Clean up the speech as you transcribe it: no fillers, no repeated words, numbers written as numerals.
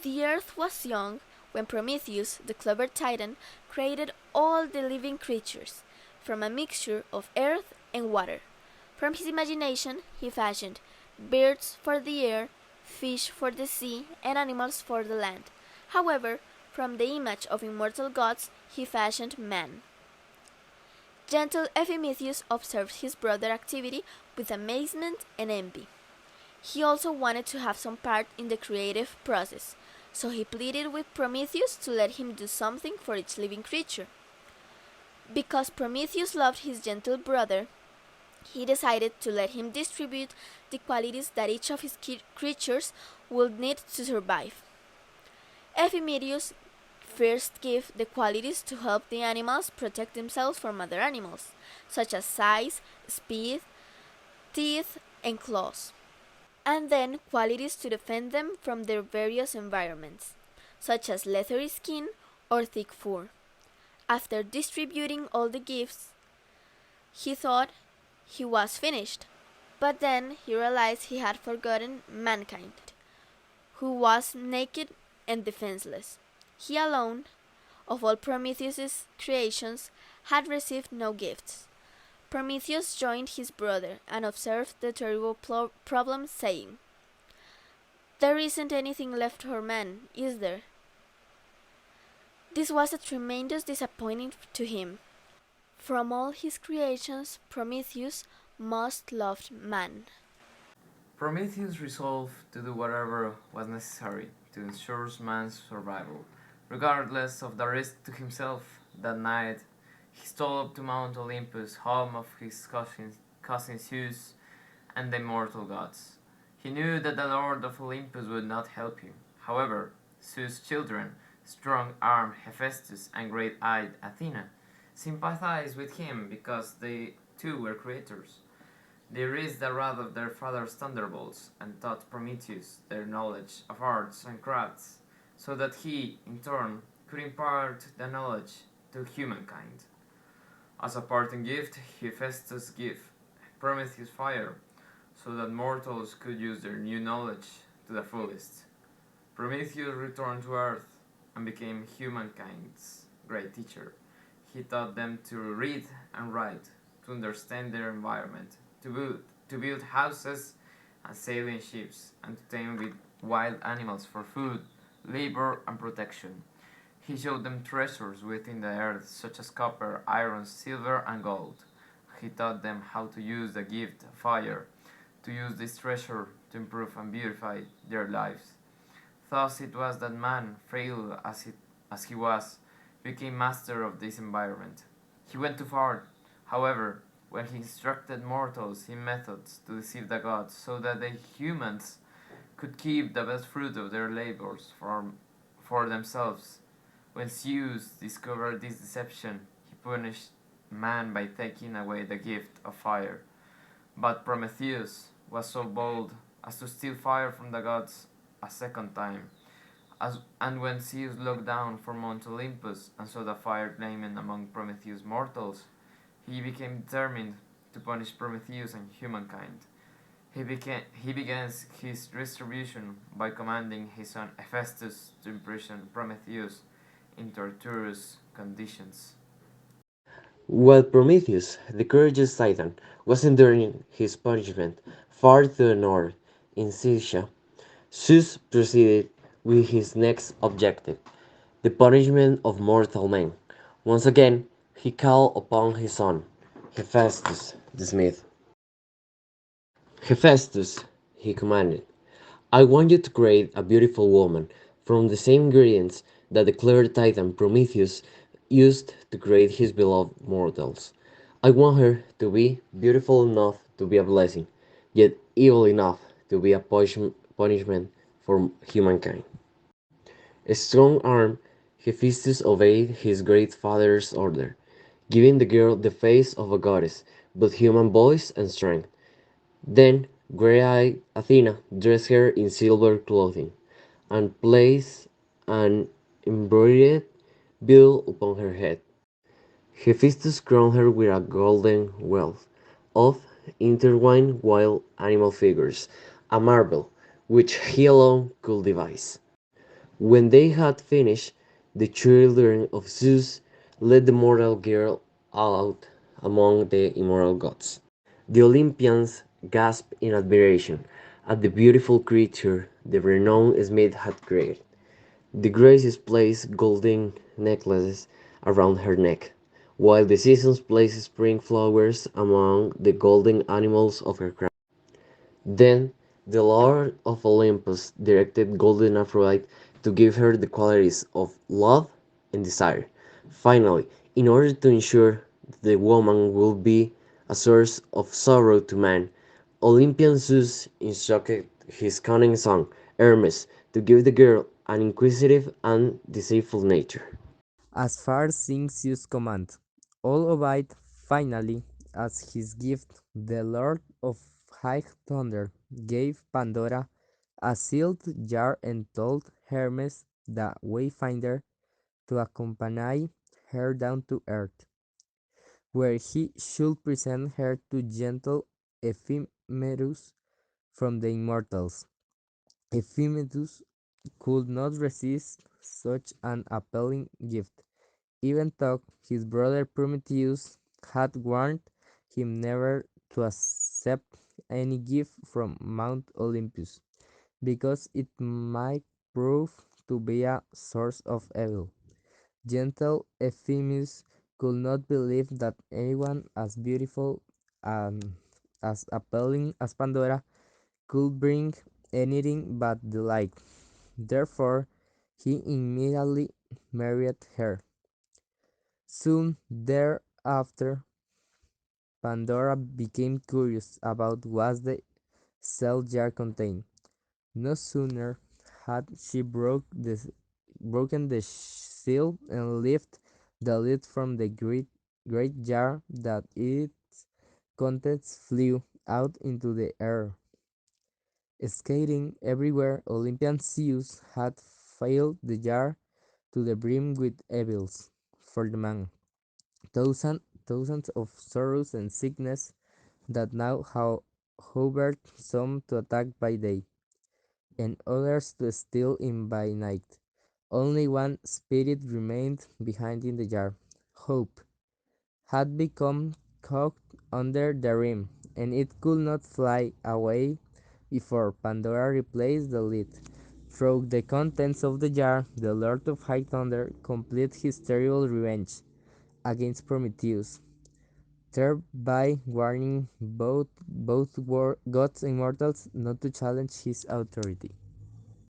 The earth was young when Prometheus, the clever Titan, created all the living creatures from a mixture of earth and water. From his imagination, he fashioned birds for the air, fish for the sea, and animals for the land. However, from the image of immortal gods, he fashioned man. Gentle Epimetheus observed his brother's activity with amazement and envy. He also wanted to have some part in the creative process, so he pleaded with Prometheus to let him do something for each living creature. Because Prometheus loved his gentle brother, he decided to let him distribute the qualities that each of his creatures would need to survive. Epimetheus first gave the qualities to help the animals protect themselves from other animals, such as size, speed, teeth, and claws, and then qualities to defend them from their various environments, such as leathery skin or thick fur. After distributing all the gifts, he thought he was finished, but then he realized he had forgotten mankind, who was naked and defenseless. He alone, of all Prometheus's creations, had received no gifts. Prometheus joined his brother and observed the terrible problem, saying, "There isn't anything left for man, is there?" This was a tremendous disappointment to him. From all his creations, Prometheus most loved man. Prometheus resolved to do whatever was necessary to ensure man's survival, regardless of the risk to himself. That night, he stole up to Mount Olympus, home of his cousin Zeus and the immortal gods. He knew that the Lord of Olympus would not help him. However, Zeus' children, strong-armed Hephaestus and great-eyed Athena, sympathized with him because they too were creators. They raised the wrath of their father's thunderbolts and taught Prometheus their knowledge of arts and crafts, so that he, in turn, could impart the knowledge to humankind. As a parting gift, Hephaestus gave Prometheus fire, so that mortals could use their new knowledge to the fullest. Prometheus returned to Earth and became humankind's great teacher. He taught them to read and write, to understand their environment, to build houses and sailing ships, and to tame with wild animals for food, labor, and protection. He showed them treasures within the earth, such as copper, iron, silver, and gold. He taught them how to use the gift of fire, to use this treasure to improve and beautify their lives. Thus it was that man, frail as he was, became master of this environment. He went too far, however, when he instructed mortals in methods to deceive the gods, so that the humans could keep the best fruit of their labors for themselves. When Zeus discovered this deception, he punished man by taking away the gift of fire. But Prometheus was so bold as to steal fire from the gods a second time. And when Zeus looked down from Mount Olympus and saw the fire flaming among Prometheus' mortals, he became determined to punish Prometheus and humankind. He began his retribution by commanding his son Hephaestus to imprison Prometheus in torturous conditions. While Prometheus, the courageous Titan, was enduring his punishment far to the north in Sicya, Zeus proceeded with his next objective, the punishment of mortal men. Once again, he called upon his son, Hephaestus the smith. "Hephaestus," he commanded, "I want you to create a beautiful woman from the same ingredients that the clever Titan Prometheus used to create his beloved mortals. I want her to be beautiful enough to be a blessing, yet evil enough to be a punishment for humankind." A strong-armed Hephaestus obeyed his great father's order, giving the girl the face of a goddess, but human voice and strength. Then grey-eyed Athena dressed her in silver clothing, and placed an embroidered veil upon her head. Hephaestus crowned her with a golden wealth of intertwined wild animal figures, a marvel which he alone could devise. When they had finished, the children of Zeus led the mortal girl out among the immortal gods. The Olympians gasped in admiration at the beautiful creature the renowned smith had created. The Graces placed golden necklaces around her neck, while the Seasons placed spring flowers among the golden animals of her crown. Then the Lord of Olympus directed golden Aphrodite to give her the qualities of love and desire. Finally, in order to ensure the woman will be a source of sorrow to man, Olympian Zeus instructed his cunning son, Hermes, to give the girl an inquisitive and deceitful nature. As far sings Zeus' command, all obeyed. Finally, as his gift, the Lord of High Thunder gave Pandora a sealed jar and told Hermes the Wayfinder to accompany her down to earth, where he should present her to gentle Ephemerus from the immortals. Ephemerus could not resist such an appealing gift, even though his brother Prometheus had warned him never to accept any gift from Mount Olympus, because it might prove to be a source of evil. Gentle Euphemus could not believe that anyone as beautiful and as appealing as Pandora could bring anything but delight. Therefore, he immediately married her. Soon thereafter, Pandora became curious about what the sealed jar contained. No sooner had she broken the seal and lifted the lid from the great jar that its contents flew out into the air, skating everywhere. Olympian Zeus had filled the jar to the brim with evils for the man, thousands of sorrows and sickness that now hovered, some to attack by day, and others to steal in by night. Only one spirit remained behind in the jar. Hope had become caught under the rim, and it could not fly away before Pandora replaced the lid. Through the contents of the jar, the Lord of High Thunder completed his terrible revenge against Prometheus, thereby warning both gods and mortals not to challenge his authority.